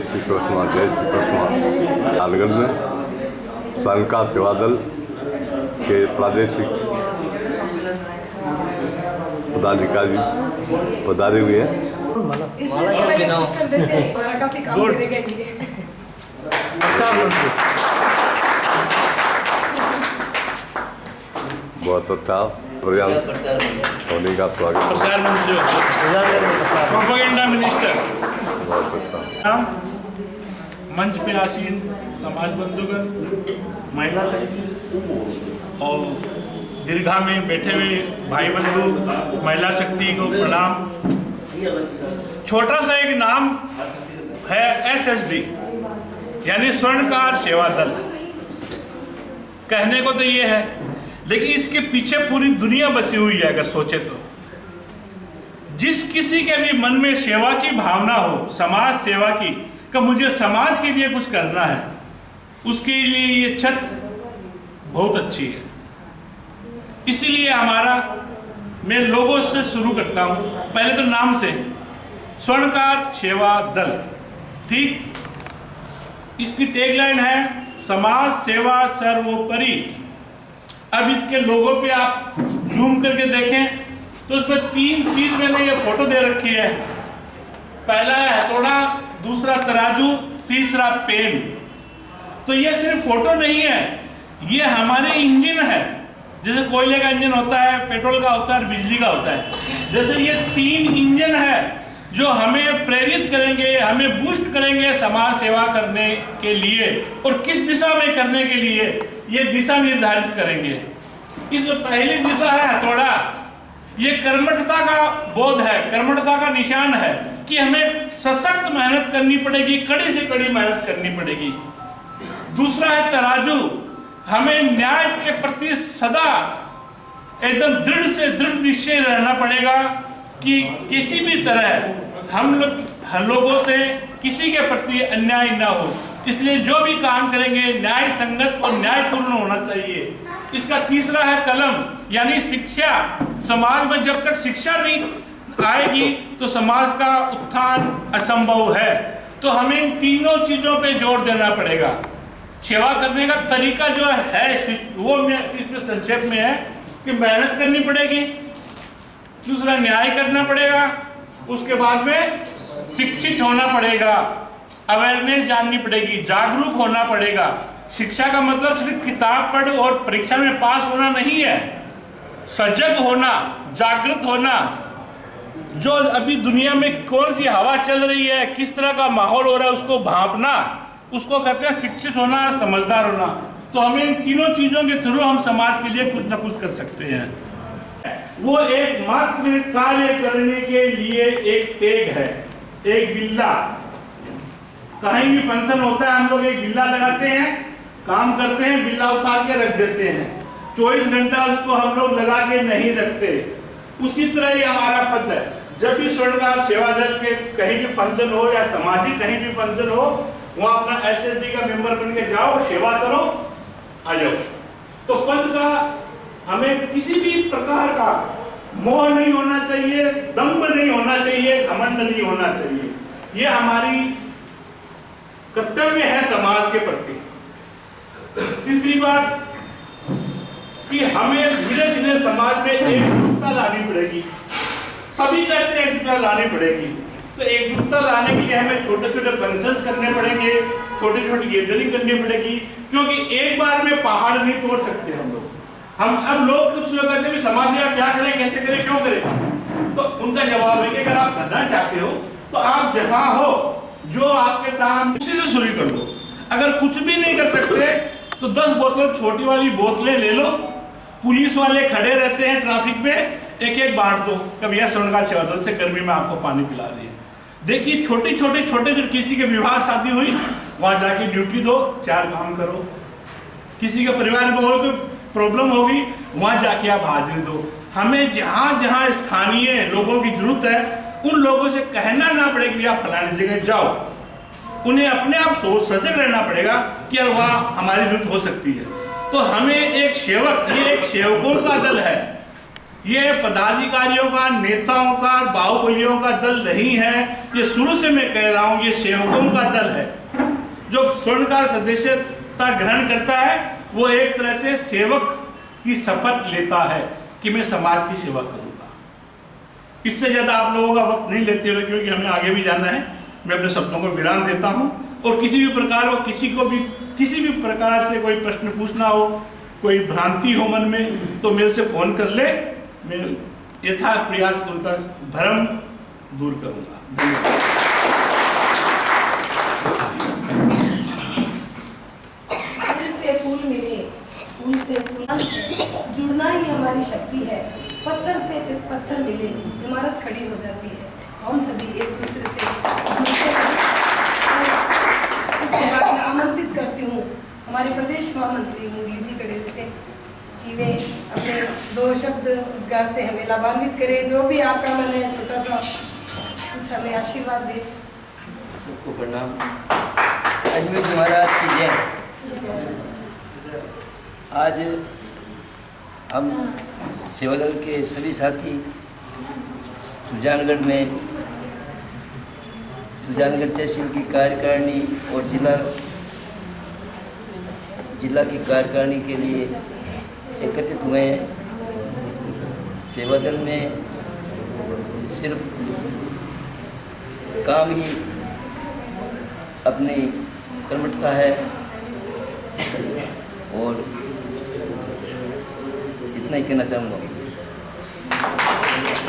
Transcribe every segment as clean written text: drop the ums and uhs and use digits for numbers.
श्री कृष्ण, जय श्री कृष्ण। लालगंज में स्वर्णकार सेवा दल के प्रादेशिक पदाधिकारी पधारे हुए हैं। बहुत अच्छा प्रोग्राम होने का स्वागत। प्रोपेगेंडा मिनिस्टर बहुत अच्छा। मंच पे आसीन समाज बंधुगण, महिला शक्ति और दीर्घा में बैठे हुए भाई बंधु, महिला शक्ति को प्रणाम। छोटा सा एक नाम है SSD यानी स्वर्णकार सेवा दल। कहने को तो ये है, लेकिन इसके पीछे पूरी दुनिया बसी हुई है। अगर सोचे तो जिस किसी के भी मन में सेवा की भावना हो, समाज सेवा की, कि मुझे समाज के लिए कुछ करना है, उसके लिए ये छत बहुत अच्छी है। इसीलिए हमारा, मैं लोगों से शुरू करता हूँ, पहले तो नाम से, स्वर्णकार सेवा दल। ठीक, इसकी टैगलाइन है समाज सेवा सर्वोपरि। अब इसके लोगो पे आप जूम करके देखें तो उसमें 3 चीज मैंने ये फोटो दे रखी है। पहला है हथौड़ा, दूसरा तराजू, तीसरा पेन। तो ये सिर्फ फोटो नहीं है, ये हमारे इंजन है। जैसे कोयले का इंजन होता है, पेट्रोल का होता है, बिजली का होता है। जैसे ये 3 इंजन है जो हमें प्रेरित करेंगे, हमें बूस्ट करेंगे समाज सेवा करने के लिए, और किस दिशा में करने के लिए ये दिशा निर्धारित करेंगे। इसमें पहली दिशा है हथौड़ा। ये कर्मठता का बोध है, कर्मठता का निशान है कि हमें सशक्त मेहनत करनी पड़ेगी, कड़ी से कड़ी मेहनत करनी पड़ेगी। दूसरा है तराजू, हमें न्याय के प्रति सदा एकदम दृढ़ से दृढ़ निश्चय रहना पड़ेगा कि किसी भी तरह हम लोगों से किसी के प्रति अन्याय ना हो। इसलिए जो भी काम करेंगे न्याय संगत और न्यायपूर्ण होना चाहिए। इसका तीसरा है कलम यानी शिक्षा। समाज में जब तक शिक्षा नहीं आएगी तो समाज का उत्थान असंभव है। तो हमें इन तीनों चीजों पे जोर देना पड़ेगा। सेवा करने का तरीका जो है वो इसमें संक्षेप में है कि मेहनत करनी पड़ेगी, दूसरा न्याय करना पड़ेगा, उसके बाद में शिक्षित होना पड़ेगा, अवेयरनेस जाननी पड़ेगी, जागरूक होना पड़ेगा। शिक्षा का मतलब सिर्फ किताब पढ़ और परीक्षा में पास होना नहीं है, सजग होना, जागृत होना। जो अभी दुनिया में कौन सी हवा चल रही है, किस तरह का माहौल हो रहा है, उसको भांपना, उसको कहते हैं शिक्षित होना, समझदार होना। तो हमें इन तीनों चीजों के थ्रू हम समाज के लिए कुछ ना कुछ कर सकते हैं। वो एकमात्र कार्य करने के लिए एक तेग है, एक बिल्ला। कहीं भी फंक्शन होता है हम लोग एक बिल्ला लगाते हैं, काम करते हैं, बिल्ला उतार के रख देते हैं। 24 घंटा उसको हम लोग लगा के नहीं रखते। उसी तरह ही हमारा पद है। जब भी स्वर्णकार सेवा दल के कहीं भी फंक्शन हो या सामाजिक कहीं भी फंक्शन हो, वहां अपना SSD का मेंबर बन के जाओ, सेवा करो, आ जाओ। तो पद का हमें किसी भी प्रकार का मोह नहीं होना चाहिए, दंभ नहीं होना चाहिए, घमंड नहीं होना चाहिए। ये हमारी कर्तव्य है समाज के प्रति। तीसरी बात कि हमें धीरे धीरे समाज में एकजुटता लानी पड़ेगी। सभी कहते हैं एकजुटता लानी पड़ेगी, तो एकजुटता लाने के लिए हमें छोटे छोटे फंक्शंस करने पड़ेंगे, छोटी छोटी गैदरिंग करनी पड़ेगी, क्योंकि एक बार में पहाड़ नहीं तोड़ सकते हम लोग। अब कुछ लोग कहते हैं समाज सेवा क्या करें, कैसे करें, क्यों करें। तो उनका जवाब है कि अगर आप करना चाहते हो तो आप जहां हो, जो आपके सामने, उसी से शुरू कर दो। अगर कुछ भी नहीं कर सकते तो 10 बोतल छोटी वाली बोतलें ले लो। पुलिस वाले खड़े रहते हैं ट्रैफिक में, एक एक बांट दो, कभी यह स्वर्णकार सेवा दल से गर्मी में आपको पानी पिला रही है। देखिए छोटे जो किसी के विवाह शादी हुई, वहां जाके ड्यूटी दो, 4 काम करो। किसी के परिवार में और कोई प्रॉब्लम होगी, वहां जाके आप हाजिरी दो। हमें जहां जहां स्थानीय लोगों की जरूरत है, उन लोगों से कहना ना पड़े कि आप फलानी जगह जाओ। उन्हें अपने आप सोच सजग रहना पड़ेगा कि यार वहां हमारी जरूरत हो सकती है। तो हमें एक सेवक, ये एक सेवकों का दल है। ये पदाधिकारियों का, नेताओं का, बाहुबलियों का दल नहीं है। ये शुरू से मैं कह रहा हूँ, ये सेवकों का दल है। जो स्वर्णकार सदस्यता ग्रहण करता है वो एक तरह से सेवक की शपथ लेता है कि मैं समाज की सेवा करूँगा। इससे ज़्यादा आप लोगों का वक्त नहीं लेते हुए, क्योंकि हमें आगे भी जाना है, मैं अपने शब्दों को विराम देता हूँ। और किसी भी प्रकार को किसी भी प्रकार से कोई प्रश्न पूछना हो, कोई भ्रांति हो मन में, तो मेरे से फ़ोन कर ले, मैं यथा प्रयास उनका भ्रम दूर करूँगा। धन्यवाद। फूल से फूल मिले, फूल से फूल, जुड़ना ही हमारी शक्ति है। पत्थर से पत्थर मिले, इमारत खड़ी हो जाती है। हम सभी एक दूसरे से जुड़ते हैं। इसके बाद मैं आमंत्रित करती हूँ हमारे प्रदेश महामंत्री मुरली जी कड़ेल से कि वे अपने 2 शब्द उद्गार से हमें लाभान्वित करें। जो भी आपका मन है, छोटा सा कुछ हमें आशीर्वाद दे। सबको प्रणाम। अजमेर जी महाराज की जय। आज हम सेवादल के सभी साथी सुजानगढ़ तहसील की कार्यकारिणी और जिला की कार्यकारिणी के लिए एकत्रित हुए हैं। सेवादल में सिर्फ काम ही अपनी कर्मठता है और इतना ही कहना चाहूँगा।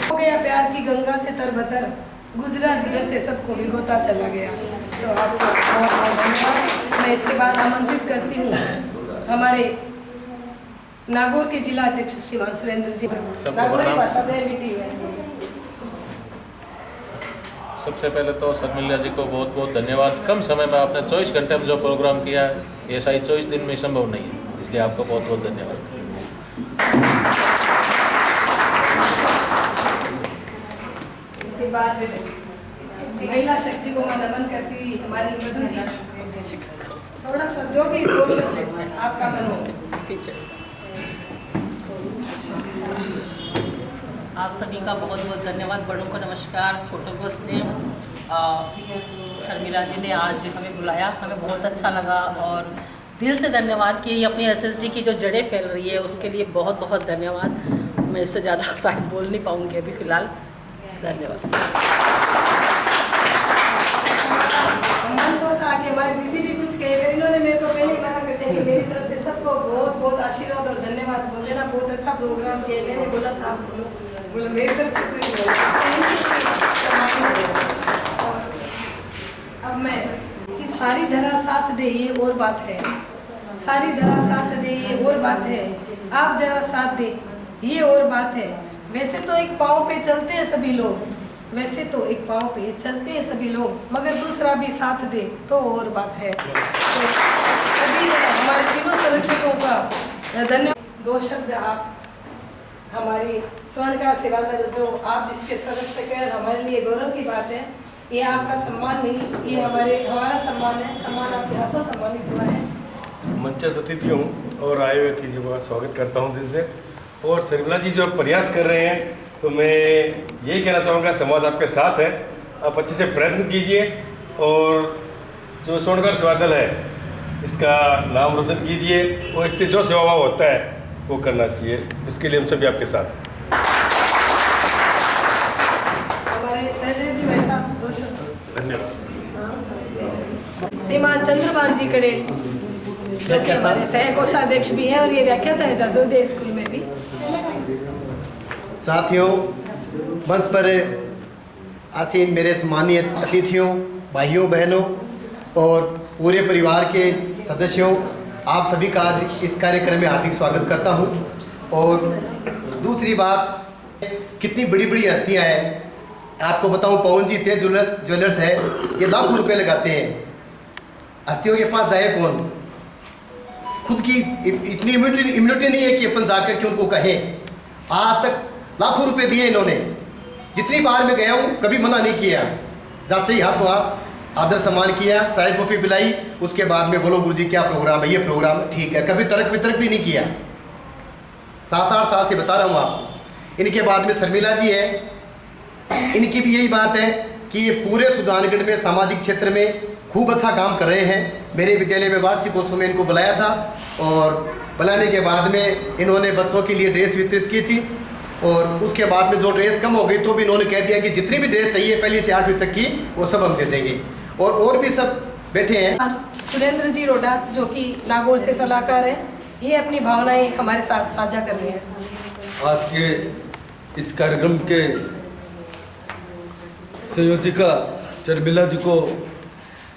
हो गया प्यार की गंगा से तरबतर, गुजरा जिधर से सबको भिगोता चला गया। तो आपका बहुत बहुत धन्यवाद। मैं इसके बाद आमंत्रित करती हूँ हमारे नागौर के जिला अध्यक्ष श्रीमान सुरेंद्र जी। नागौरी भाषा बेटी है। सबसे पहले तो शर्मिला जी को बहुत बहुत धन्यवाद। कम समय में आपने 24 घंटे में जो प्रोग्राम किया है, ये शायद 24 दिन में संभव नहीं है, इसलिए आपको बहुत बहुत धन्यवाद। इसके बाद महिला शक्ति को मैं नमन करती हुई हमारी मधु जी, थोड़ा सा जो भी आपका मन हो। आप सभी का बहुत बहुत धन्यवाद। बड़ों को नमस्कार, छोटों को स्नेह। शर्मिला जी ने आज हमें बुलाया, हमें बहुत अच्छा लगा और दिल से धन्यवाद कि ये अपनी एसएसडी की जो जड़ें फैल रही है उसके लिए बहुत बहुत धन्यवाद। मैं इससे ज़्यादा शायद बोल नहीं पाऊँगी अभी फ़िलहाल। धन्यवाद। मन तो था कि हमारी दीदी भी कुछ कहे, फिर इन्होंने मेरे को पहले ही मना कर दिया कि मेरी तरफ से सबको बहुत बहुत आशीर्वाद और धन्यवाद बोल देना। बहुत अच्छा प्रोग्राम किया। मैंने बोला था आप बोला मेरी तरफ से तो ही बोला। अब मैं कि सारी धरा साथ दे ये और बात है, सारी धरा साथ दे ये और बात है, आप जरा साथ दे ये और बात है। वैसे तो एक पाँव पे चलते हैं सभी लोग, वैसे तो एक पाँव पे चलते हैं सभी लोग, मगर दूसरा भी साथ दे तो और बात है। तो सभी हमारे तीनों संरक्षकों का धन्यवाद। 2 शब्द आप हमारी स्वर्णकार सेवादल, जो आप जिसके संरक्षक हैं, हमारे लिए गौरव की बात है। ये आपका सम्मान नहीं, ये हमारा सम्मान है। सम्मान आपके हाथों सम्मानित हुआ है। मंच अतिथि हूँ और आए हुए अतिथि का स्वागत करता हूँ दिल से। और शर्मिला जी जो प्रयास कर रहे हैं, तो मैं यही कहना चाहूँगा, समाज आपके साथ है। आप अच्छे से प्रयत्न कीजिए और जो स्वर्णकार सेवादल है इसका नाम रोशन कीजिए और इससे जो सेवाभाव होता है वो करना चाहिए। इसके लिए हम सभी आपके साथ हैं। हमारे सहदेव जी वैसा धन्यवाद। श्रीमान चंद्रभान जी कड़ेल, जो कि हमारे सह कोषाध्यक्ष भी हैं और ये व्याख्याता है जाजोदय स्कूल में भी। साथियों, मंच पर आसीन मेरे सम्मानीय अतिथियों, भाइयों बहनों और पूरे परिवार के सदस्यों, आप सभी का आज इस कार्यक्रम में हार्दिक स्वागत करता हूं। और दूसरी बात, कितनी बड़ी बड़ी हस्तियां हैं। आपको बताऊं, पवन जी तेज ज्वेलर्स है, ये लाखों रुपए लगाते हैं। हस्तियों के पास जाए कौन? खुद की इतनी इम्यूनिटी नहीं है कि अपन जाकर के उनको कहें। आज तक लाखों रुपए दिए इन्होंने। जितनी बार मैं गया हूँ कभी मना नहीं किया, जाते ही हाथों हाथ आदर सम्मान किया, चाय कॉफी पिलाई, उसके बाद में बोलो गुरुजी क्या प्रोग्राम है, ये प्रोग्राम ठीक है। कभी तर्क वितर्क भी नहीं किया। 7-8 साल से बता रहा हूँ आपको। इनके बाद में शर्मिला जी है, इनकी भी यही बात है कि ये पूरे सुजानगढ़ में सामाजिक क्षेत्र में खूब अच्छा काम कर रहे हैं। मेरे विद्यालय में वार्षिकोत्सव में इनको बुलाया था और बुलाने के बाद में इन्होंने बच्चों के लिए ड्रेस वितरित की थी और उसके बाद में जो ड्रेस कम हो गई तो भी इन्होंने कह दिया कि जितनी भी ड्रेस चाहिए पहली से 8वीं तक की वो सब हम दे देंगे। और भी सब बैठे हैं। सुरेंद्र जी रोडा जो कि नागौर से सलाहकार हैं, ये अपनी भावनाएं हमारे साथ साझा कर रहे हैं। आज के इस कार्यक्रम के संयोजिका शर्मिला जी को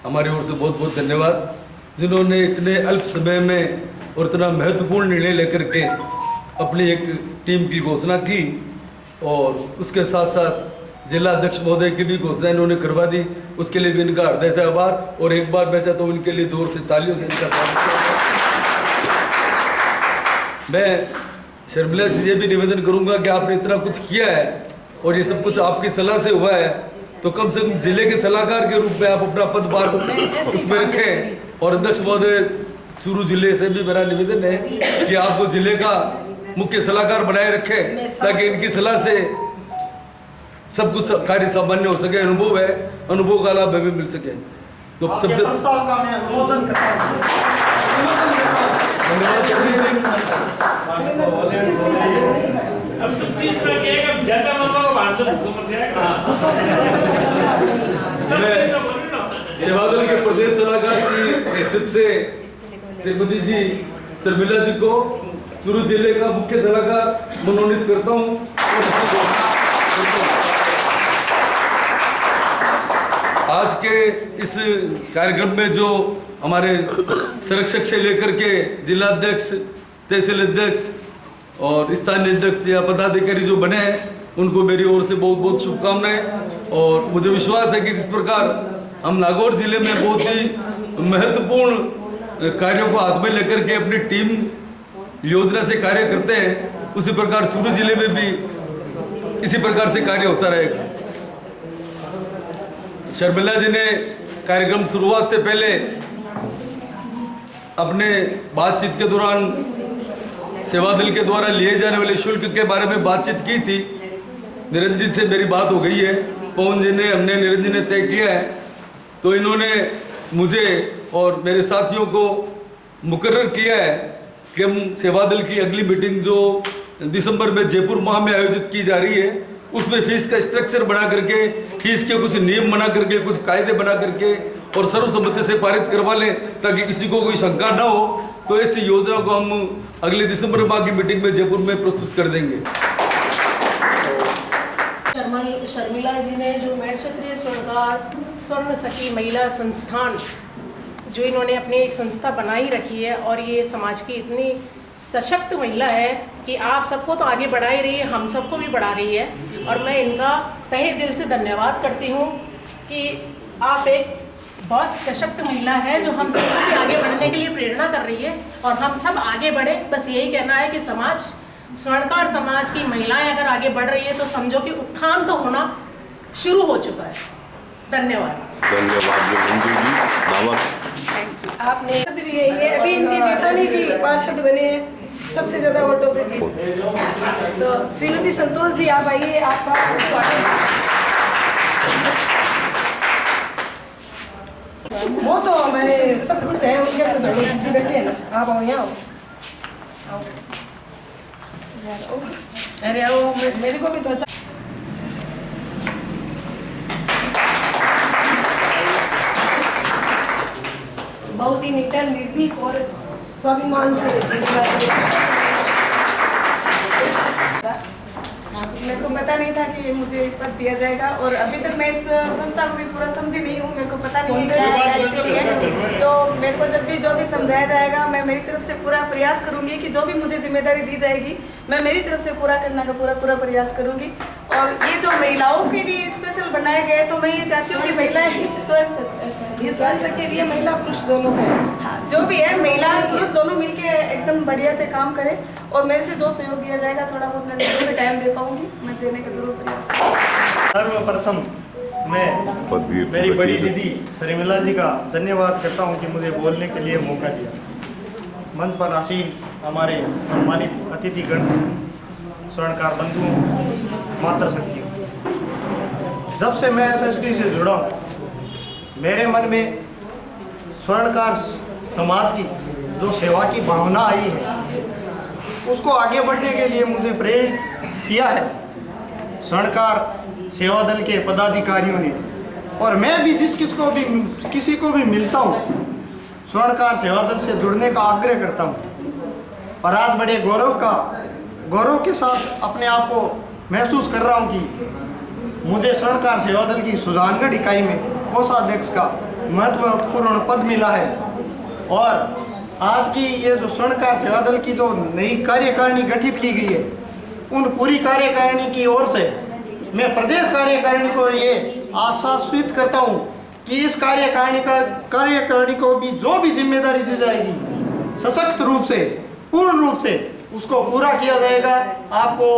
हमारी ओर से बहुत बहुत धन्यवाद, जिन्होंने इतने अल्प समय में और इतना महत्वपूर्ण निर्णय लेकर के अपनी एक टीम की घोषणा की और उसके साथ साथ जिला अध्यक्ष महोदय की भी घोषणा इन्होंने करवा दी। उसके लिए भी इनका हृदय से आभार और एक बार मैं चाहता हूँ इनके लिए जोर से तालियों से इनका स्वागत करूँ। मैं शर्मिला से ये भी निवेदन करूँगा कि आपने इतना कुछ किया है और ये सब कुछ आपकी सलाह से हुआ है, तो कम से कम जिले के सलाहकार के रूप में आप अपना पदभार उसमें रखें। और अध्यक्ष महोदय चूरू जिले से भी मेरा निवेदन है कि आपको जिले का मुख्य सलाहकार बनाए रखें ताकि इनकी सलाह से सब कुछ कार्य सामान्य हो सके। अनुभव है, अनुभव का लाभ हमें मिल सके। तो सबसे सेवादल के प्रदेश सलाहकार की हैसियत से श्रीमती जी शर्मिला जी को चूरू जिले का मुख्य सलाहकार मनोनीत करता हूँ। आज के इस कार्यक्रम में जो हमारे संरक्षक से लेकर के जिला अध्यक्ष, तहसील अध्यक्ष और स्थानीय अध्यक्ष या पदाधिकारी जो बने हैं उनको मेरी ओर से बहुत बहुत शुभकामनाएं। और मुझे विश्वास है कि जिस प्रकार हम नागौर जिले में बहुत ही महत्वपूर्ण कार्यों को हाथ में लेकर के अपनी टीम योजना से कार्य करते हैं, उसी प्रकार चूरू जिले में भी इसी प्रकार से कार्य होता रहेगा। शर्मिला जी ने कार्यक्रम शुरुआत से पहले अपने बातचीत के दौरान सेवादल के द्वारा लिए जाने वाले शुल्क के बारे में बातचीत की थी। निरंजन से मेरी बात हो गई है, पवन जी ने, हमने निरंजन ने तय किया है, तो इन्होंने मुझे और मेरे साथियों को मुकर्रर किया है कि हम सेवादल की अगली मीटिंग जो दिसंबर में जयपुर माह में आयोजित की जा रही है उसमें फीस का स्ट्रक्चर बना करके, फीस के कुछ नियम बना करके, कुछ कायदे बना करके और सर्वसम्मति से पारित करवा लें ताकि किसी को कोई शंका ना हो। तो ऐसी योजना को हम अगले दिसंबर माह की मीटिंग में जयपुर में प्रस्तुत कर देंगे। शर्मिला जी ने जो मेट क्षत्रिय स्वर्णकार स्वर्ण सखी महिला संस्थान जो इन्होंने अपनी एक संस्था बनाई रखी है और ये समाज की इतनी सशक्त महिला है कि आप सबको तो आगे बढ़ा ही रही है, हम सबको भी बढ़ा रही है। और मैं इनका तहे दिल से धन्यवाद करती हूँ कि आप एक बहुत सशक्त महिला है जो हम सबको भी आगे बढ़ने के लिए प्रेरणा कर रही है और हम सब आगे बढ़े। बस यही कहना है कि समाज, स्वर्णकार समाज की महिलाएं अगर आगे बढ़ रही है तो समझो कि उत्थान तो होना शुरू हो चुका है। धन्यवाद। आपने ये अभी इनके जेठानी जी पार्षद बने हैं, सबसे ज्यादा वोटों से जीत। तो श्रीमती संतोष जी आप आइए, आपका स्वागत। वो तो हमारे सब कुछ है, उनके तो जरूर बैठे हैं ना। आप आओ, यहाँ आओ। अरे आओ, मेरे को भी तो अच्छा। बहुत ही निडर, निर्भीक और स्वाभिमान से मेरे को पता नहीं था कि ये मुझे पद दिया जाएगा और अभी तक मैं इस संस्था को भी पूरा समझी नहीं हूँ। मेरे को पता नहीं है क्या है, कैसी है। तो मेरे को जब भी जो भी समझाया जाएगा मैं मेरी तरफ से पूरा प्रयास करूँगी कि जो भी मुझे जिम्मेदारी दी जाएगी मैं मेरी तरफ से पूरा करने का पूरा प्रयास करूँगी। और ये जो महिलाओं के लिए स्पेशल बनाए गए तो मैं ये चाहती हूँ कि महिलाएं स्वयं के लिए महिला पुरुष दोनों का है। हाँ, जो भी है महिला पुरुष दोनों मिलके एकदम बढ़िया से काम करें और मेरे से जो सहयोग दिया जाएगा थोड़ा बहुत मैं जरूर टाइम दे पाऊंगी, मैं देने का जरूर प्रयास करूँगी। सर्वप्रथम मैं मेरी बड़ी दीदी शर्मिला जी का धन्यवाद करता हूं कि मुझे बोलने के लिए मौका दिया। मंच पर आसीन हमारे सम्मानित अतिथिगण, स्वर्णकार बंधुओं, मातृशक्तियों, जब से मैं SSD से जुड़ा हूँ, मेरे मन में स्वर्णकार समाज की जो सेवा की भावना आई है, उसको आगे बढ़ने के लिए मुझे प्रेरित किया है स्वर्णकार सेवा दल के पदाधिकारियों ने। और मैं भी किसी को भी मिलता हूँ, स्वर्णकार सेवा दल से जुड़ने का आग्रह करता हूँ। और आज बड़े गौरव के साथ अपने आप को महसूस कर रहा हूँ कि मुझे स्वर्णकार सेवा दल की सुजानगढ़ इकाई में कोषाध्यक्ष का महत्वपूर्ण पद मिला है। और आज की ये जो स्वर्णकार सेवा दल की जो नई कार्यकारिणी गठित की गई है, उन पूरी कार्यकारिणी की ओर से मैं प्रदेश कार्यकारिणी को ये आश्वासित करता हूँ कि इस कार्यकारिणी को भी जो भी जिम्मेदारी दी जाएगी, सशक्त रूप से, पूर्ण रूप से उसको पूरा किया जाएगा। आपको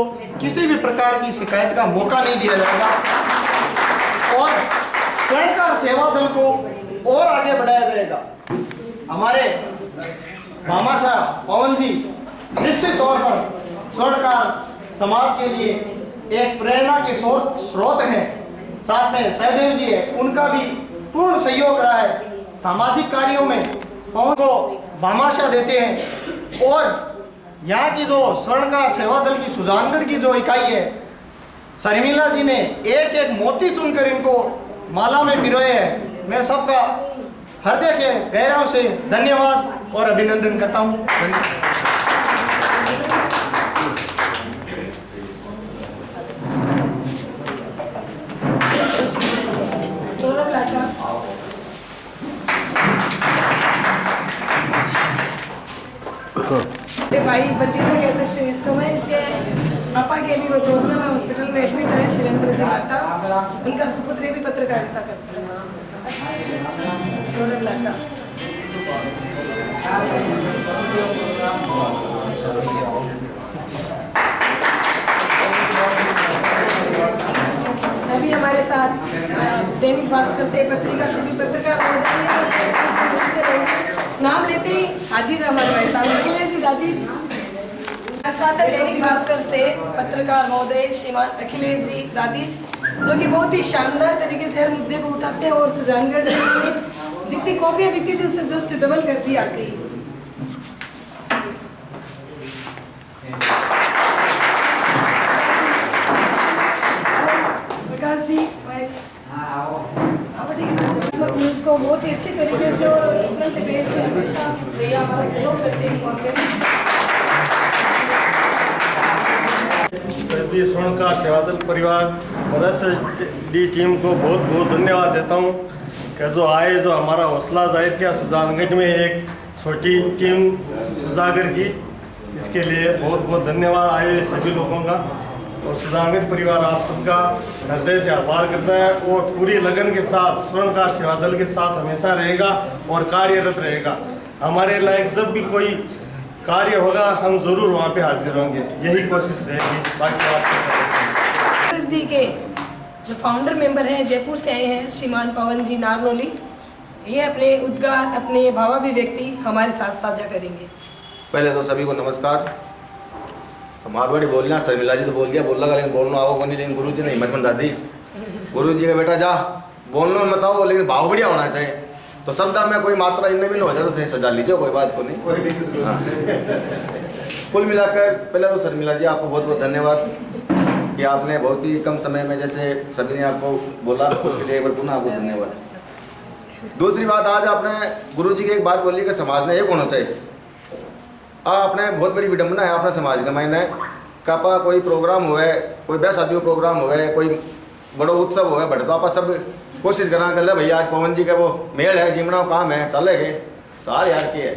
किसी भी प्रकार की शिकायत का मौका नहीं दिया जाएगा और स्वर्णकार सेवा दल को और आगे बढ़ाया जाएगा। हमारे भामाशाह पवन जी निश्चित तौर पर स्वर्णकार समाज के लिए एक प्रेरणा के स्रोत हैं। साथ में सहदेव जी है, उनका भी पूर्ण सहयोग रहा है। सामाजिक कार्यों में पवन को भामाशाह देते हैं। और यहाँ की जो स्वर्णकार सेवा दल की सुजानगढ़ की जो इकाई है, शर्मिला जी ने एक एक मोती चुनकर इनको माला में पिरोए हैं। मैं सबका हृदय के गहराइयों से धन्यवाद और अभिनंदन करता हूँ। भाई भतीजा कह सकते हैं इसको मैं। इसके पापा के भी वो प्रॉब्लम है, हॉस्पिटल में एडमिट है, शैलेंद्र जी लाटा। उनका सुपुत्र भी पत्रकारिता करते हैं, सौरभ लाटा। अभी हमारे साथ दैनिक भास्कर से, पत्रिका से भी पत्रकार नाम लेते ही हाजिर हमारे भाई साहब अखिलेश जी दादीज। साथ है दैनिक भास्कर से पत्रकार महोदय श्रीमान अखिलेश जी दादीज, जो कि बहुत ही शानदार तरीके से हर मुद्दे को उठाते हैं और सुजानगढ़ जितनी कॉपियाँ बिकती थी उससे जस्ट डबल कर दी आती है। प्रकाश जी न्यूज़ को बहुत ही अच्छी तरीके से और फ्रंट पेज पे हमेशा भैया हमारा सहयोग करते हैं इस मौके सभी स्वर्णकार सेवा दल परिवार और SSD टीम को बहुत बहुत धन्यवाद देता हूँ कि जो आए, जो हमारा हौसला जाहिर किया सुजानगढ़ में एक छोटी टीम उजागर की, इसके लिए बहुत बहुत धन्यवाद आए सभी लोगों का। और सुजानगढ़ परिवार आप सबका हृदय से आभार करता है और पूरी लगन के साथ स्वर्णकार सेवा दल के साथ हमेशा रहेगा और कार्यरत रहेगा। हमारे लायक जब भी कोई कार्य होगा हम जरूर वहाँ पे हाजिर होंगे, यही कोशिश रहेगी। बाकी बात SSD के जो फाउंडर मेंबर हैं, जयपुर से आए हैं श्रीमान पवन जी नारनोली, ये अपने उद्गार, अपने भावाभिव्यक्ति हमारे साथ साझा करेंगे। पहले तो सभी को नमस्कार। मारवाड़ी बोलना, शर्मिला जी तो बोल दिया, बोल लगा, लेकिन बोलना आओ नहीं, लेकिन गुरु जी ने हिम्मत बंधा दी। गुरु जी का बेटा जा बोलना मत आओ, लेकिन भाव बढ़िया होना चाहिए। तो शब्द में कोई मात्रा इनमें भी न हो जाए तो सजा लीजिए, कोई बात को नहीं। हाँ। कुल मिलाकर पहले तो शर्मिला जी आपको बहुत बहुत धन्यवाद कि आपने बहुत ही कम समय में जैसे सभी ने आपको बोला, उसके लिए एक बार पुनः आपको धन्यवाद। दूसरी बात, आज आपने गुरु जी की एक बात बोली कि समाज ने एक होना चाहिए। आपने बहुत बड़ी विडम्बना है अपने समाज के मायने कापा कोई प्रोग्राम हुए, कोई ब्याह शादी प्रोग्राम हुए, कोई बड़ो उत्सव हुए, बड़े तो आप सब कोशिश करा कर ले भैया आज पवन जी का वो मेल है, जिमना काम है, चले गए साल यार की है।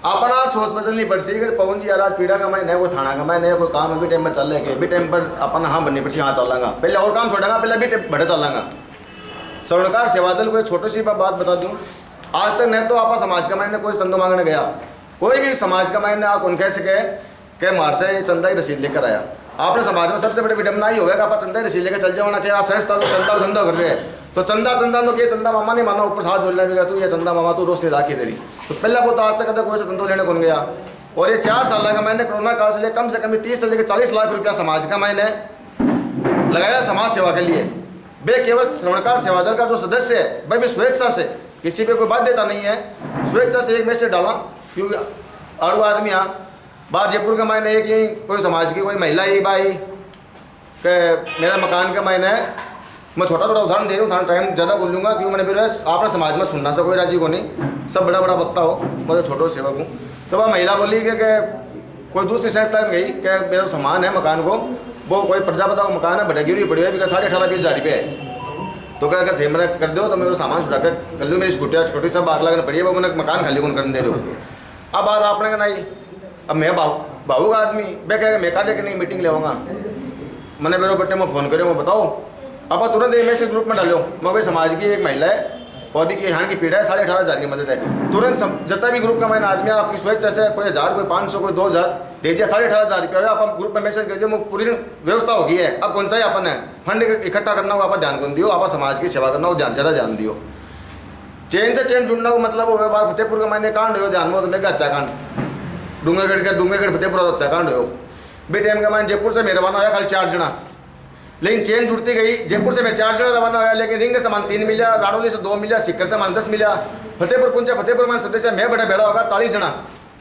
अपना सोच बदलनी पड़ती है कि पवन जी यार आज पीड़ा का मायने है, कोई थाना का मायने है, कोई काम है, भी टाइम में चल लेंगे, भी टाइम पर अपन हाँ बननी पड़ती, हाँ चलांगा, पहले और काम छोड़ेगा, पहले भी बड़े चलांगा। स्वर्णकार सेवा दल को एक छोटी सी बात बता दूँ, आज तक नहीं तो आप समाज के मायने कोई चंदा मांगने गया, कोई भी समाज का मायने आप उनके से कहे मार से ये चंदा ही रसीद लेकर आया। आपने समाज में सबसे बड़ी विडम्बना ही होगा कि आप चंदा ही रसीद लेकर चल जाओ ना, क्या संस्था तो चंदा धंधा कर रहे हैं, तो चंदा तो क्या चंदा मामा नहीं माना, ऊपर साथ जोड़ लेगा तू ये चंदा मामा तू रोज राखी तेरी। तो पहले वो तो आज तक कोई से चंदो लेने कौन गया। और ये 4 साल का मैंने कोरोना काल से कम से कम 30 से लेकर 40 लाख रुपया समाज का मैंने लगाया समाज सेवा के लिए। वे केवल श्रवणकार सेवा दल का जो सदस्य है वह भी स्वेच्छा से, किसी पे कोई बाध्यता नहीं है, स्वेच्छा से एक मैसेज डाला। क्योंकि आड़ू आदमी बाहर जयपुर का मैंने एक ही कोई समाज की कोई महिला ही भाई कि मेरा मकान का मैंने, मैं छोटा उदाहरण दे रहा हूँ, टाइम ज़्यादा बोल लूँगा क्योंकि मैंने फिर आपने समाज में सुनना सा कोई राजी को नहीं, सब बड़ा बड़ा वक्ता हो, मैं छोटो सेवक हूँ। तो वह महिला बोली कि कोई दूसरी संस्था में गई कि मेरा सामान है मकान को, वो कोई प्रजापता का मकान है, भटगिरी पड़ी है, 18,500 रुपये है। तो क्या अगर थे मैंने कर दो तो मेरा सामान छुड़ा कर कर लो, मेरी स्कूटी छोटी सब आग लगना पड़ी है, वो मैंने मकान खाली कौन करने दे दो। अब बात आपने कहना नहीं, अब मैं बाबू का आदमी मैं कहेगा मैं कार्य की नहीं मीटिंग लेवाऊंगा, मैंने मेरे बट्टे में फ़ोन करे, मैं बताओ अब तुरंत एक मैसेज ग्रुप में डालो, मैं भाई समाज की एक महिला है और भी यहाँ की पीड़ा है, 18,500 की मदद है। तुरंत जितना भी ग्रुप का मैंने आदमी आपकी स्वेच्छा से कोई 1000 कोई 500 कोई 2000 दे दिया, 18,500 रुपया आप ग्रुप में मैसेज कर दिया, पूरी व्यवस्था हो गई है। अब कौन सा ही अपन है फंड इकट्ठा करना हो, आप ध्यान कौन दियो, आप समाज की सेवा करना हो ज़्यादा ध्यान दियो। चेन से चेन जुड़ना हो मतलब हो बार फतेहपुर का मैंने कांड हो ध्यान में, तो मैं हत्याकांड डूंगरगढ़ फतेहपुर हत्याकांड हो बे टाइम का मैंने जयपुर से मैं रवाना होया खाली 4 जना, लेकिन चेन जुड़ती गई। जयपुर से मैं 4 जना रवाना होया, लेकिन रिंग सामान 3 मिला, रानौली से 2 मिला, सिक्कर सामान 10 मिला, फतेहपुर पहुंचा, फतेहपुर में सदस्य मैं बड़ा बेड़ा होगा 40 जना,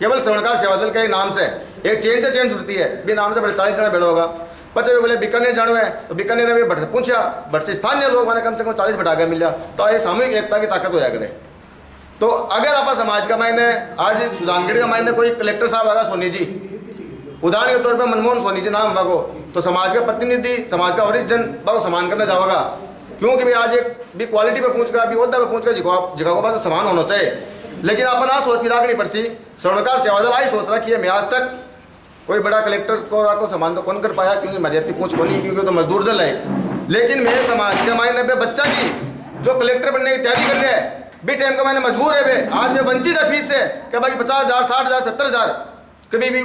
केवल श्रवणकार सेवा दल के नाम से एक चेन से चेन जुड़ती है, भी नाम से बड़े 40 जना बेड़ा होगा। बच्चे बोले बीकानेर जानो है, तो बीकानेर में भट्ट से पूछा, भट्ट से स्थानीय लोग मैंने कम से कम 40 बटाके मिला, तो ये सामूहिक एकता की ताकत हो जाए। तो अगर आप समाज का मैंने आज सुजानगढ़ का मैंने कोई कलेक्टर साहब आगा सोनी जी, उदाहरण के तौर पर मनमोहन सोनी जी नाम को, तो समाज का प्रतिनिधि समाज का वरिष्ठ जन वो सम्मान करना चाहेगा, क्योंकि भाई आज एक भी क्वालिटी पे पहुँच गया, अभी ओहदा पे पहुँच गया, जगह को पास समान होना चाहिए। लेकिन अपन आज सोच के रखनी पड़ती, श्रवणकार सेवा दल आई सोच रखी है, मैं आज तक कोई बड़ा कलेक्टर को सम्मान तो कौन कर पाया, क्योंकि मर्यादित पहुँच को नहीं, क्योंकि तो मजदूर दल है। लेकिन मेरे समाज के मायने बच्चा की जो कलेक्टर बनने की तैयारी कर रहे हैं भी टाइम का मैंने मजबूर है, वे आज वे वंचित है फीस से कि भाई 50,000 60,000 70,000 कभी भी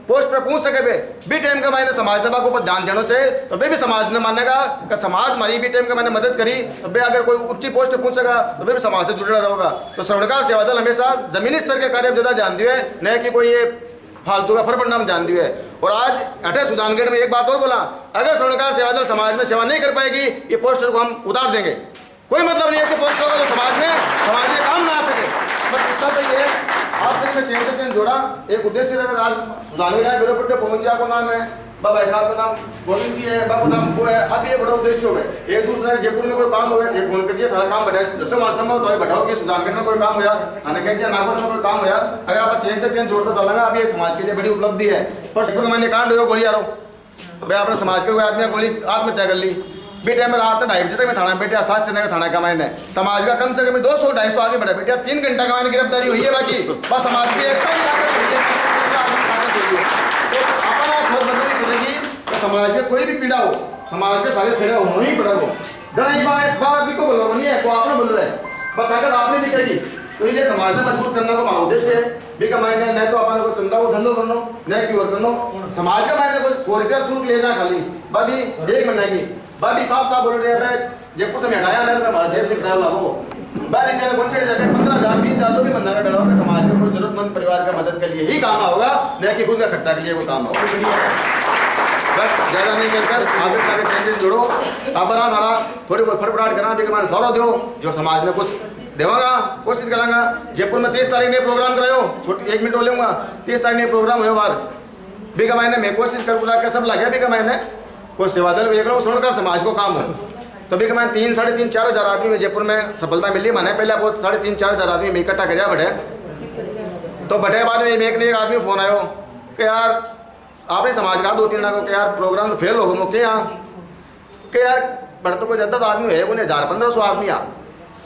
पोस्ट पर पहुंच सके, भी टाइम का मैंने समाज ने ऊपर ध्यान देना चाहिए, तो वे भी समाज ने मानेगा कि समाज हमारी भी टाइम का मैंने मदद करी, तो वे अगर कोई ऊंची पोस्ट पर पहुंचेगा तो वे भी समाज से जुड़ा रहेगा। तो श्रवणकार सेवा दल हमेशा जमीनी स्तर के कार्य ज़्यादा ध्यान दिए, न कि कोई ये फालतू का फर्क नाम ध्यान दिए। और आज अठे सुजानगढ़ में एक बात और बोला, अगर श्रवणकार सेवा दल समाज में सेवा नहीं कर पाएगी, ये पोस्टर को हम उतार देंगे, कोई मतलब नहीं ऐसे पोस्ट होगा तो समाज में काम ना आ सके। बस इतना तो ये आपसे मैं चेन से चेन जोड़ा, एक उद्देश्य रहेगा। आज सुजानगढ़ बेरोपट्टे पवन जी को नाम है, बाबा साहब का नाम गोविंद जी है, बाबा नाम वो है, अब ये बड़ा उद्देश्य हो गया। एक दूसरे जयपुर में कोई काम हो गया, एक फोन कर दिया, सारा काम बढ़ाए, जैसे हमारा संभव तो बैठाओ कि सुजानगढ़ में कोई काम हो आने कह दिया, नागौर में कोई काम हो, अगर आप चेन से चेन जोड़ते चलेंगे, अब ये समाज के लिए बड़ी उपलब्धि है। पर जयपुर में मैंने कांड हो गोली आ रहा हूँ, भाई अपने समाज के कोई आदमी गोली आत्महत्या कर ली, बेटे में रात 2:30 बजे तक में थाना बेटे शास्त्र नगर थाना का मैंने समाज का कम से कम 200-250 आदमी बढ़ा बेटा 3 घंटा का मैंने गिरफ्तारी हुई है, बाकी बस समाज की एकता ही तो समाज के कोई भी पीड़ा हो, समाज के सारे फेरा होना ही पड़ा हो। जरा एक बात भी को बोलो नहीं है, को आपने बोल रहे हैं, बस अगर आपने दिखेगी तो ये समाज में मजबूत करना को हमारा उद्देश्य है। भी कमाएंगे नहीं तो अपन को चंदा को धंधो करना, नहीं क्यों करना, समाज का मैंने कोई 100 रुपया शुल्क लेना खाली, बाकी 1 महीने की बाकी साफ बोल रहे हैं, जयपुर से मैं हटाया नहीं हमारा जेब से किराया लागो, बारी मैंने कौन से जाके 15,000 20,000 तो भी महीना का डरा, समाज के कोई जरूरतमंद परिवार का मदद के लिए ही काम होगा, नहीं कि खुद का खर्चा के लिए कोई काम होगा। बस ज़्यादा नहीं कहकर आगे सारे चेंजेस जोड़ो, अब ना सारा थोड़ी बहुत फटफटाट करना, लेकिन मैंने सौरा दो जो समाज में कुछ देवागा, कोशिश करूँगा। जयपुर में 30 तारीख ने प्रोग्राम कराओ, छोटी 1 मिनट हो लूँगा, 30 तारीख ने प्रोग्राम हो बार भी कमाने मैं कोशिश कर बुला के सब लगे भी कमाने कोई सेवा दल एक लोग सुनकर समाज को काम हो, तो भी कमाने 3-3.5-4 हज़ार आदमी में जयपुर में सफलता मिली। मैंने पहले बहुत 3.5-4 हज़ार आदमी में इकट्ठा कर बढ़े, तो बढ़े बाद में एक आदमी फोन आयो कि यार आपने समाज का 2-3 लाख के यार प्रोग्राम तो फेल हो गए के यहाँ के यार बढ़ तो कोई ज़्यादा तो आदमी है, उन्हें 1000-1500 आदमी आ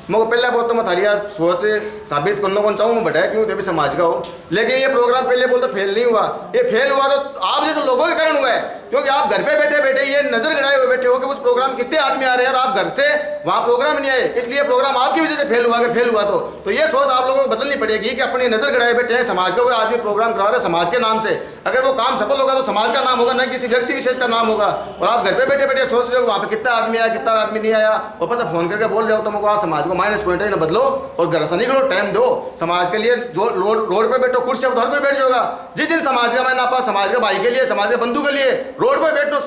मैं पहले बहुत तो मैं थारी यार सोच साबित करना कौन चाहूँ मैं बढ़ाया क्यों भी समाज का हो, लेकिन ये प्रोग्राम पहले बोलते फेल नहीं हुआ, ये फेल हुआ तो आप जैसे लोगों के कारण हुआ है, क्योंकि आप घर पे बैठे बैठे ये नजर गड़ाए हुए बैठे हो कि उस प्रोग्राम कितने आदमी आ रहे हैं और आप घर से वहाँ प्रोग्राम नहीं आए, इसलिए प्रोग्राम आपकी वजह से फेल हुआ। अगर फेल हुआ तो ये सोच आप लोगों को बदलनी पड़ेगी कि अपनी नजर गड़ाए बैठे हैं, समाज का कोई आदमी प्रोग्राम करा रहा है समाज के नाम से, अगर वो काम सफल होगा तो समाज का नाम होगा, न किसी व्यक्ति विशेष का नाम होगा। और आप घर पे बैठे बैठे सोच रहे हो वहाँ पे कितना आदमी आया कितना आदमी नहीं आया, और पता फोन करके बोल रहे हो तुमको आज समाज को माइनस पॉइंट है, ना बदलो और घर से निकलो, टाइम दो समाज के लिए। जो रोड पे बैठो कुर्सी पर हर कोई बैठ जाएगा, जिस दिन समाज का मैं नापा समाज के भाई के लिए समाज के बंधु के लिए रोड पर बैठो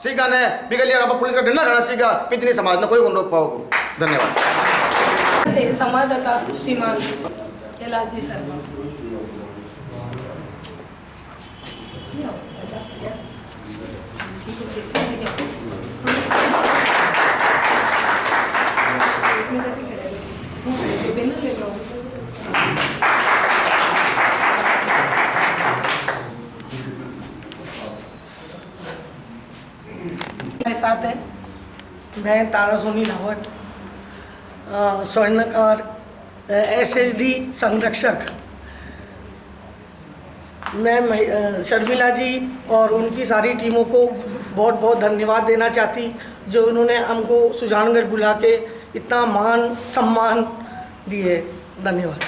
सीखा ने बिगड़ लिया, पुलिस का डंडा खड़ा सीखा, इतनी समाज में कोई रोक पाओगे। धन्यवाद। संवाददाता श्रीमान कैलाश शर्मा। साथ है मैं तारा सोनी लावट, स्वर्णकार SSD संरक्षक। मैं शर्मिला जी और उनकी सारी टीमों को बहुत बहुत धन्यवाद देना चाहती, जो उन्होंने हमको सुजानगढ़ बुला के इतना मान सम्मान दिए। धन्यवाद।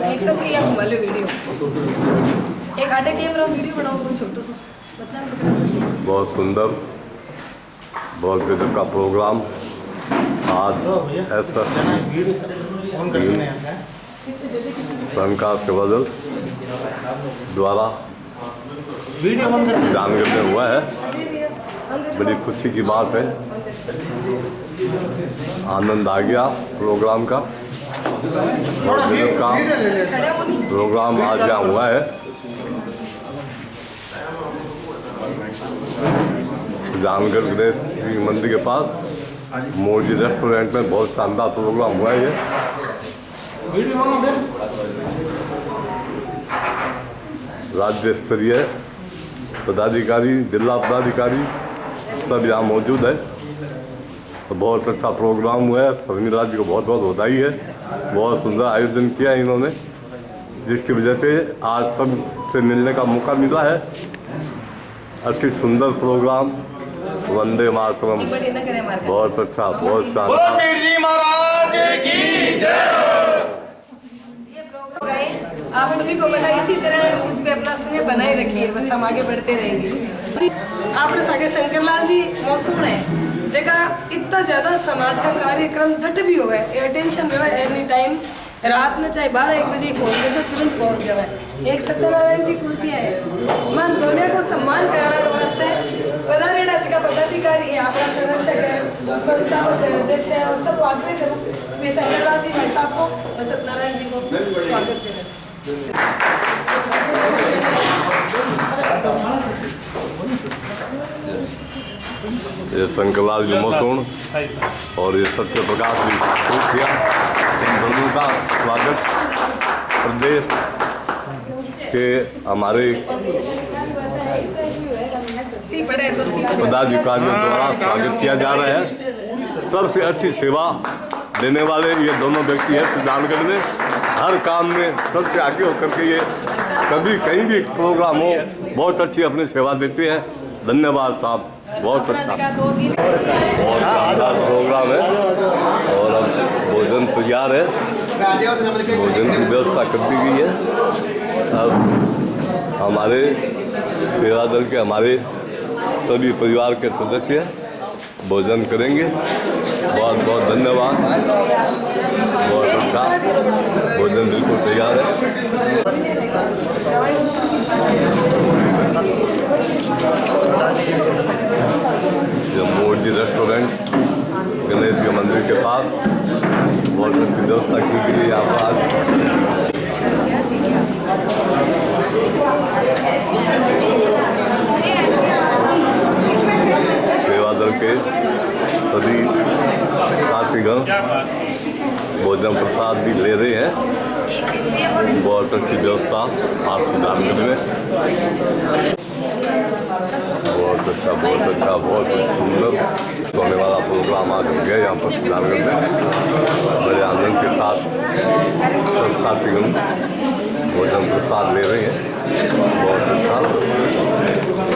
एक सब की वाले वीडियो एक आधे कैमरा वीडियो बनाओ, कोई छोटो सा बच्चा। बहुत सुंदर, बहुत गजब का प्रोग्राम आज स्वर्णकार सेवा दल द्वारा जानगढ़ में हुआ है। बड़ी खुशी की बात है, आनंद आ गया प्रोग्राम का। बहुत गजब का प्रोग्राम आज यहाँ हुआ है। जानगढ़ गणेश जी मंदिर के पास मोदी रेस्टोरेंट में बहुत शानदार प्रोग्राम हुआ है। ये राज्य स्तरीय पदाधिकारी, जिला पदाधिकारी सब यहाँ मौजूद है। तो बहुत अच्छा प्रोग्राम हुआ है। शर्मिला जी को बहुत बहुत बधाई है। बहुत सुंदर आयोजन किया है इन्होंने, जिसकी वजह से आज सब से मिलने का मौका मिला है। अति सुंदर प्रोग्राम, वंदे मातरम, बहुत अच्छा, बहुत शानदार। आप सभी को पता, इसी तरह मुझ पे अपना स्नेह बनाए रखिए, बस हम आगे बढ़ते रहेंगे। आपने सागे शंकरलाल जी मौसूम है जगह इतना ज़्यादा समाज का कार्यक्रम जट भी हो गए, अटेंशन रहे एनी टाइम, रात में चाहे 12-1 बजे फोन कर तो तुरंत पहुंच जाए। एक सत्यनारायण जी कुलतिया है, मन दोनों को सम्मान कराने वास्ते पदारेड़ा जी का पदाधिकारी है, अपना संरक्षक है, संस्थापक है, अध्यक्ष है, और सब आग्रह करूँ मैं शंकरलाल जी भाई साहब को और सत्यनारायण जी को स्वागत करें। ये शंकरलाल जी मौसून और ये सत्य प्रकाश जी किया, इन दोनों का स्वागत प्रदेश के हमारे पदाधिकारियों द्वारा स्वागत किया जा रहा है। सबसे अच्छी सेवा देने वाले ये दोनों व्यक्ति हैं सुजानगढ़ में। हर काम में सबसे आगे होकर के ये कभी कहीं भी प्रोग्राम हो बहुत अच्छी अपनी सेवा देते हैं। धन्यवाद साहब, बहुत अच्छा, बहुत शानदार प्रोग्राम है। और अब भोजन तैयार है, भोजन की व्यवस्था कर दी गई है। अब हमारे सेवा दल के हमारे सभी परिवार के सदस्य भोजन करेंगे। बहुत बहुत धन्यवाद, बहुत अच्छा, भोजन बिल्कुल तैयार है। मोदी रेस्टोरेंट गणेश के मंदिर के पास बहुत अच्छी व्यवस्था की गई है। यहाँ पर सेवा दल के सभी साथीगण भोजन प्रसाद भी ले रहे हैं। बहुत अच्छी व्यवस्था आज सुजानगढ़ में, बहुत अच्छा, बहुत अच्छा, बहुत सुंदर होने वाला प्रोग्राम आज हो गया यहाँ पर सुजानगढ़ में। बड़े आनंद के साथ सब साथीगण भोजन प्रसाद ले रहे हैं।